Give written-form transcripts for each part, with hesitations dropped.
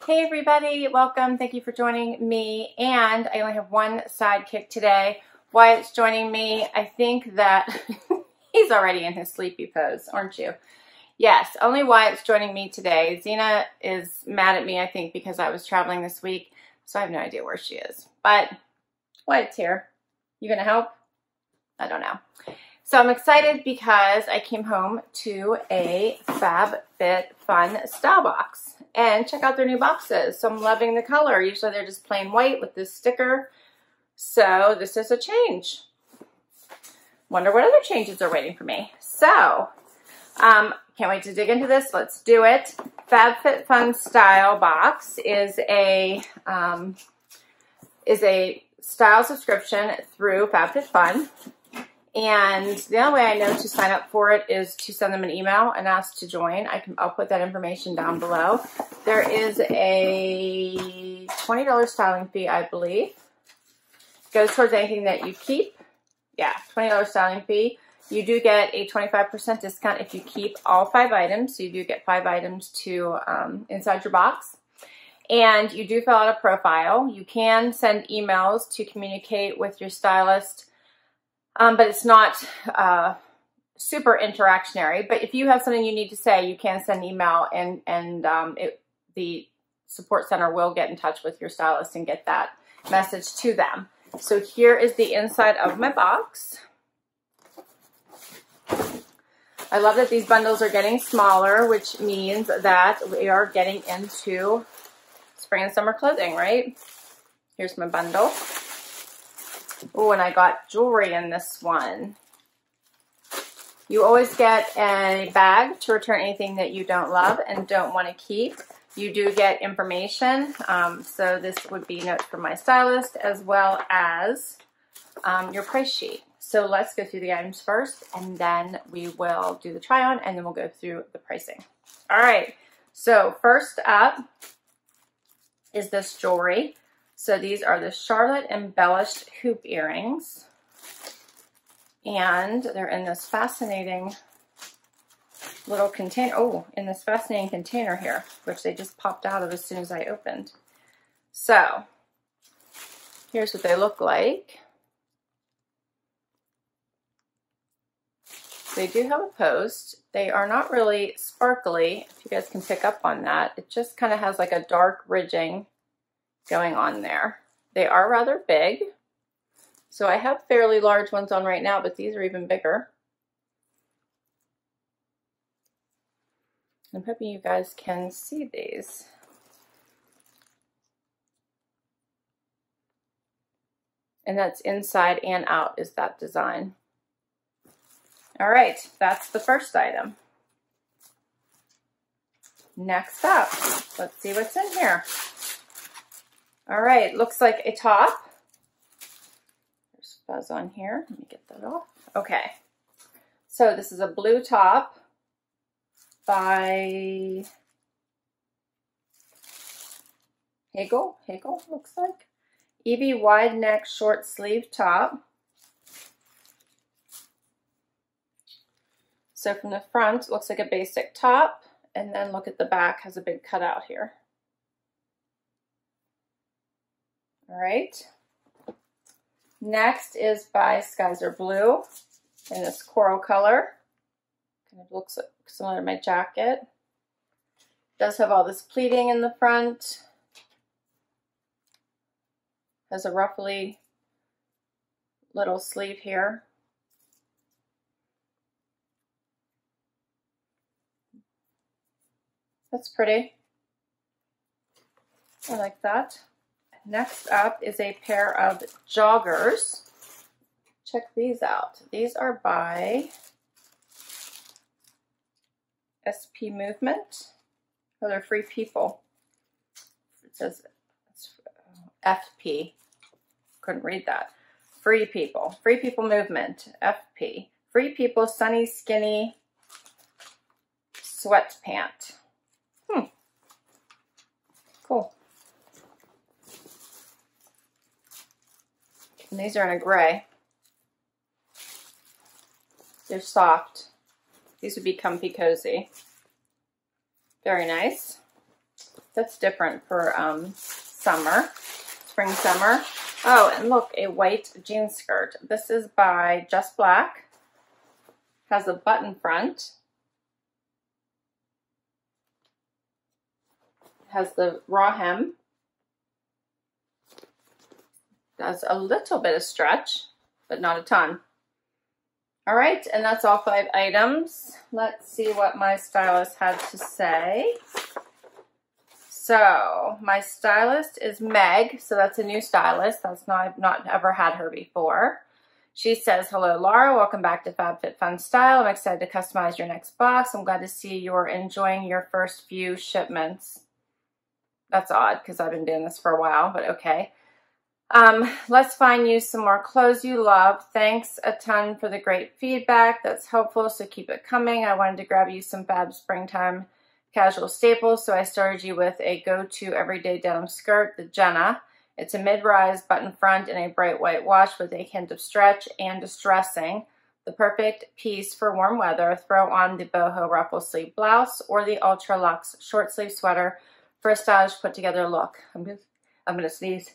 Hey everybody, welcome. Thank you for joining me. And I only have one sidekick today. Wyatt's joining me. I think that he's already in his sleepy pose, aren't you? Yes, only Wyatt's joining me today. Zena is mad at me, I think, because I was traveling this week. So I have no idea where she is. But Wyatt's here. You gonna help? I don't know. So I'm excited because I came home to a FabFitFun Style Box. And check out their new boxes. So I'm loving the color. Usually they're just plain white with this sticker. So this is a change. Wonder what other changes are waiting for me. So, can't wait to dig into this. Let's do it. FabFitFun Style Box is a style subscription through FabFitFun. And the only way I know to sign up for it is to send them an email and ask to join. I'll put that information down below. There is a $20 styling fee, I believe. Goes towards anything that you keep. Yeah, $20 styling fee. You do get a 25% discount if you keep all 5 items. So you do get 5 items to inside your box. And you do fill out a profile. You can send emails to communicate with your stylist. But it's not super interactionary. But if you have something you need to say, you can send an email, and the support center will get in touch with your stylist and get that message to them. So here is the inside of my box. I love that these bundles are getting smaller, which means that we are getting into spring and summer clothing, right? Here's my bundle. Oh, and I got jewelry in this one. You always get a bag to return anything that you don't love and don't want to keep. You do get information. So this would be notes from my stylist as well as your price sheet. So let's go through the items first, and then we will do the try on, and then we'll go through the pricing. All right. So first up is this jewelry. So these are the Charlotte Embellished Hoop earrings. And they're in this fascinating little container. Oh, in this fascinating container here, which they just popped out of as soon as I opened. So here's what they look like. They do have a post. They are not really sparkly, if you guys can pick up on that. It just kind of has like a dark ridging going on there. They are rather big. So I have fairly large ones on right now, but these are even bigger. I'm hoping you guys can see these. And that's inside and out is that design. All right, that's the first item. Next up, let's see what's in here. All right, looks like a top. There's fuzz on here. Let me get that off. Okay, so this is a blue top by Hegel. Hegel looks like. Evie wide neck short sleeve top. So from the front, it looks like a basic top, and then look at the back, has a big cutout here. All right. Next is by Skies Are Blue in this coral color. Kind of looks similar to my jacket. Does have all this pleating in the front. Has a ruffly little sleeve here. That's pretty. I like that. Next up is a pair of joggers. Check these out. These are by SP Movement. Oh, they're Free People. It says FP. Couldn't read that. Free People. Free People Movement. FP. Free People Sunny Skinny Sweat Pant. Cool. And these are in a gray. They're soft. These would be comfy cozy. Very nice. That's different for summer, spring, summer. Oh, and look, a white jean skirt. This is by Just Black. Has a button front. Has the raw hem. Does a little bit of stretch, but not a ton. All right, and that's all 5 items. Let's see what my stylist had to say. So my stylist is Meg, so that's a new stylist. That's not, I've not ever had her before. She says, hello, Laura. Welcome back to FabFitFun Style. I'm excited to customize your next box. I'm glad to see you're enjoying your first few shipments. That's odd because I've been doing this for a while, but okay. Let's find you some more clothes you love. Thanks a ton for the great feedback. That's helpful, so keep it coming. I wanted to grab you some Fab springtime casual staples, so I started you with a go-to everyday denim skirt, the Jenna. It's a mid-rise button front in a bright white wash with a hint of stretch and distressing. The perfect piece for warm weather. Throw on the boho ruffle sleeve blouse or the ultra luxe short sleeve sweater for a stylish put together look. I'm gonna sneeze.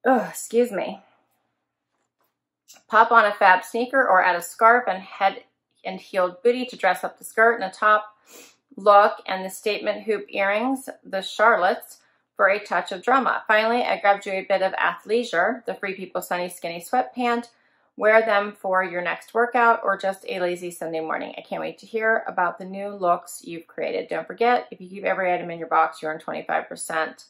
Oh, excuse me. Pop on a Fab sneaker or add a scarf and head and heeled booty to dress up the skirt and a top look, and the statement hoop earrings, the Charlottes, for a touch of drama. Finally, I grabbed you a bit of athleisure, the Free People Sunny Skinny Sweatpant. Wear them for your next workout or just a lazy Sunday morning. I can't wait to hear about the new looks you've created. Don't forget, if you keep every item in your box, you earn 25%.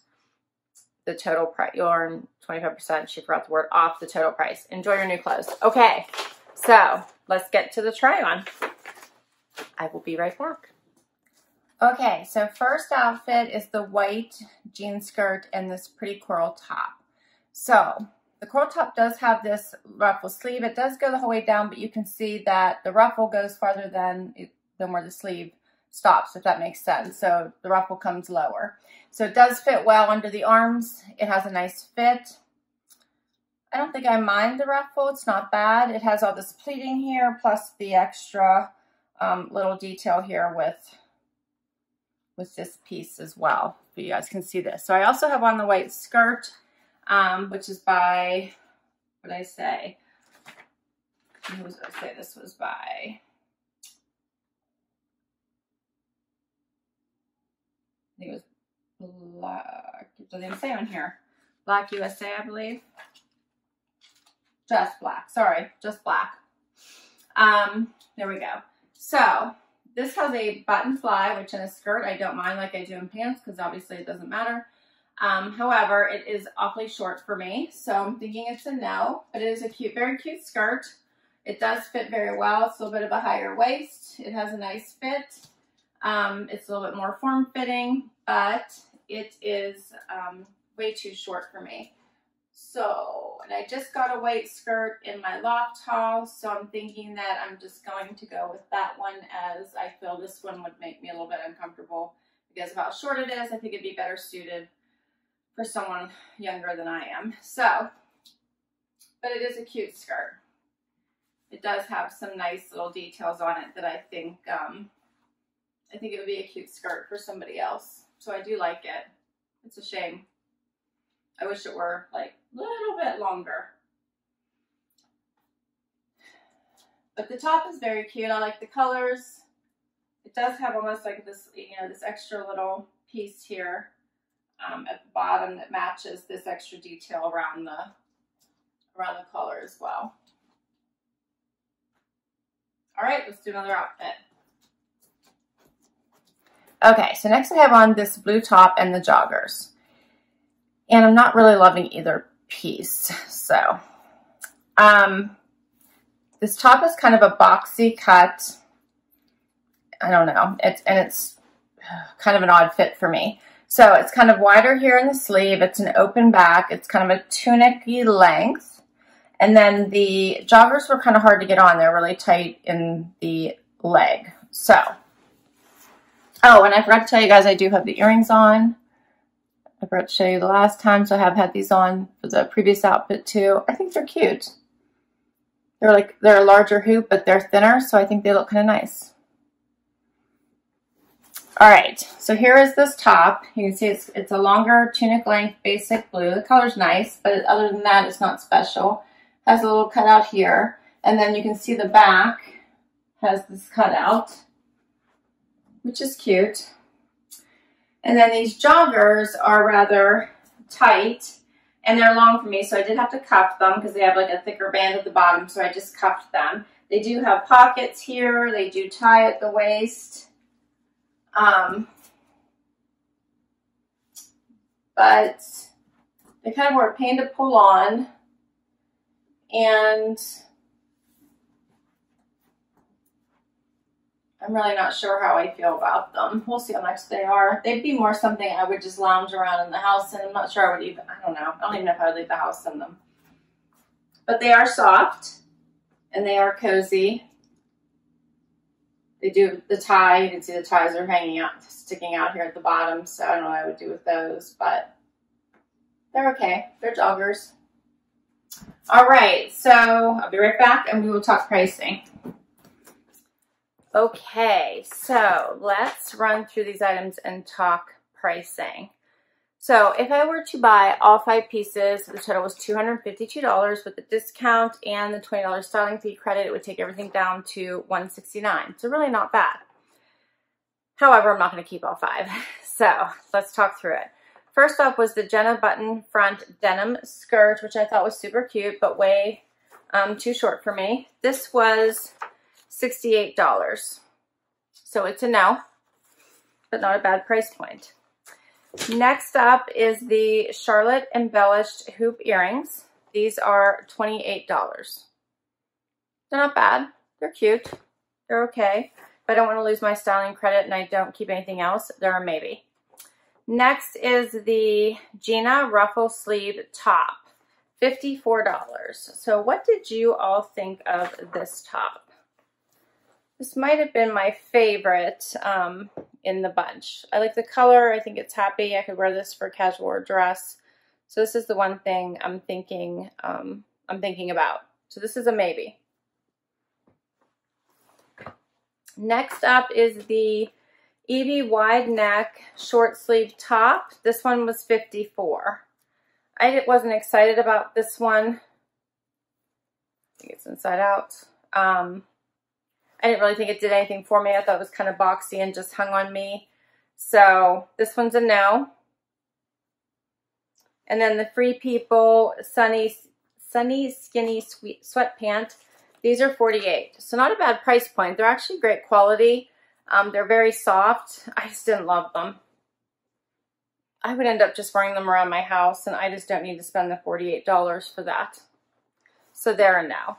The total price, you'll earn 25%, she forgot the word, off the total price. Enjoy your new clothes. Okay, so let's get to the try on. I will be right back. Okay, so first outfit is the white jean skirt and this pretty coral top. So the coral top does have this ruffle sleeve. It does go the whole way down, but you can see that the ruffle goes farther than where the sleeve stops, if that makes sense. So the ruffle comes lower. So it does fit well under the arms. It has a nice fit. I don't think I mind the ruffle. It's not bad. It has all this pleating here, plus the extra little detail here with this piece as well. But you guys can see this. So I also have on the white skirt, which is by, what did I say? Who was I say this was by? I think it was Black. It doesn't even say on here. Black USA, I believe. Just Black. Sorry, Just Black. There we go. So this has a button fly, which in a skirt I don't mind like I do in pants because obviously it doesn't matter. However, it is awfully short for me, so I'm thinking it's a no. But it is a cute, very cute skirt. It does fit very well. It's a little bit of a higher waist. It has a nice fit. It's a little bit more form-fitting, but it is way too short for me. So, and I just got a white skirt in my loft haul, so I'm thinking that I'm just going to go with that one, as I feel this one would make me a little bit uncomfortable because of how short it is. I think it'd be better suited for someone younger than I am. So, but it is a cute skirt. It does have some nice little details on it that I think it would be a cute skirt for somebody else. So I do like it. It's a shame. I wish it were like a little bit longer. But the top is very cute. I like the colors. It does have almost like this, this extra little piece here at the bottom that matches this extra detail around the collar as well. All right, let's do another outfit. Okay, so next I have on this blue top and the joggers. And I'm not really loving either piece. So, this top is kind of a boxy cut. I don't know. It's kind of an odd fit for me. So it's kind of wider here in the sleeve. It's an open back. It's kind of a tunic-y length. And then the joggers were kind of hard to get on. They're really tight in the leg. So, oh, and I forgot to tell you guys I do have the earrings on. I forgot to show you the last time, so I have had these on for the previous outfit too. I think they're cute. They're a larger hoop, but they're thinner, so I think they look kind of nice. All right, so here is this top. You can see it's a longer tunic length basic blue. The color's nice, but other than that, it's not special. Has a little cutout here, and then you can see the back has this cutout, which is cute. And then these joggers are rather tight, and they're long for me, so I did have to cuff them because they have like a thicker band at the bottom, so I just cuffed them. They do have pockets here. They do tie at the waist. But they kind of were a pain to pull on, and I'm really not sure how I feel about them. We'll see how much they are. They'd be more something I would just lounge around in the house, and I'm not sure I would even, I don't know. I don't even know if I would leave the house in them. But they are soft, and they are cozy. They do the tie. You can see the ties are hanging out, sticking out here at the bottom, so I don't know what I would do with those, but they're okay. They're joggers. All right, so I'll be right back, and we will talk pricing. Okay, so let's run through these items and talk pricing. So if I were to buy all 5 pieces, the total was $252 with the discount and the $20 styling fee credit. It would take everything down to $169. So really not bad. However, I'm not going to keep all 5. So let's talk through it. First up was the Jenna Button front denim skirt, which I thought was super cute, but way too short for me. This was $68. So it's a no, but not a bad price point. Next up is the Charlotte Embellished Hoop earrings. These are $28. They're not bad. They're cute. They're okay. If I don't want to lose my styling credit and I don't keep anything else, they're a maybe. Next is the Gina Ruffle Sleeve top. $54. So what did you all think of this top? This might have been my favorite in the bunch. I like the color. I think it's happy. I could wear this for casual or dress. So this is the one thing I'm thinking about. So this is a maybe. Next up is the Evie wide neck short sleeve top. This one was $54. I wasn't excited about this one. I think it's inside out. I didn't really think it did anything for me. I thought it was kind of boxy and just hung on me. So this one's a no. And then the Free People Sunny Skinny Sweat Pant. These are $48. So not a bad price point. They're actually great quality. They're very soft. I just didn't love them. I would end up just wearing them around my house, and I just don't need to spend the $48 for that. So they're a no.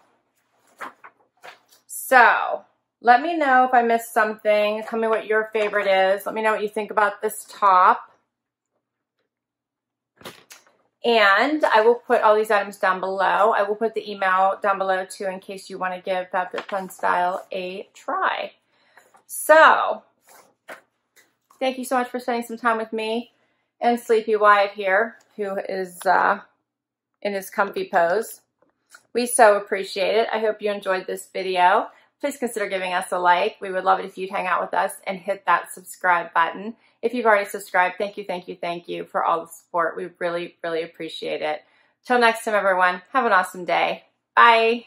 So let me know if I missed something. Tell me what your favorite is. Let me know what you think about this top. And I will put all these items down below. I will put the email down below too in case you want to give FabFitFun Style a try. So thank you so much for spending some time with me and Sleepy Wyatt here, who is in his comfy pose. We so appreciate it. I hope you enjoyed this video. Please consider giving us a like. We would love it if you'd hang out with us and hit that subscribe button. If you've already subscribed, thank you, thank you, thank you for all the support. We really, really appreciate it. Till next time, everyone, have an awesome day. Bye.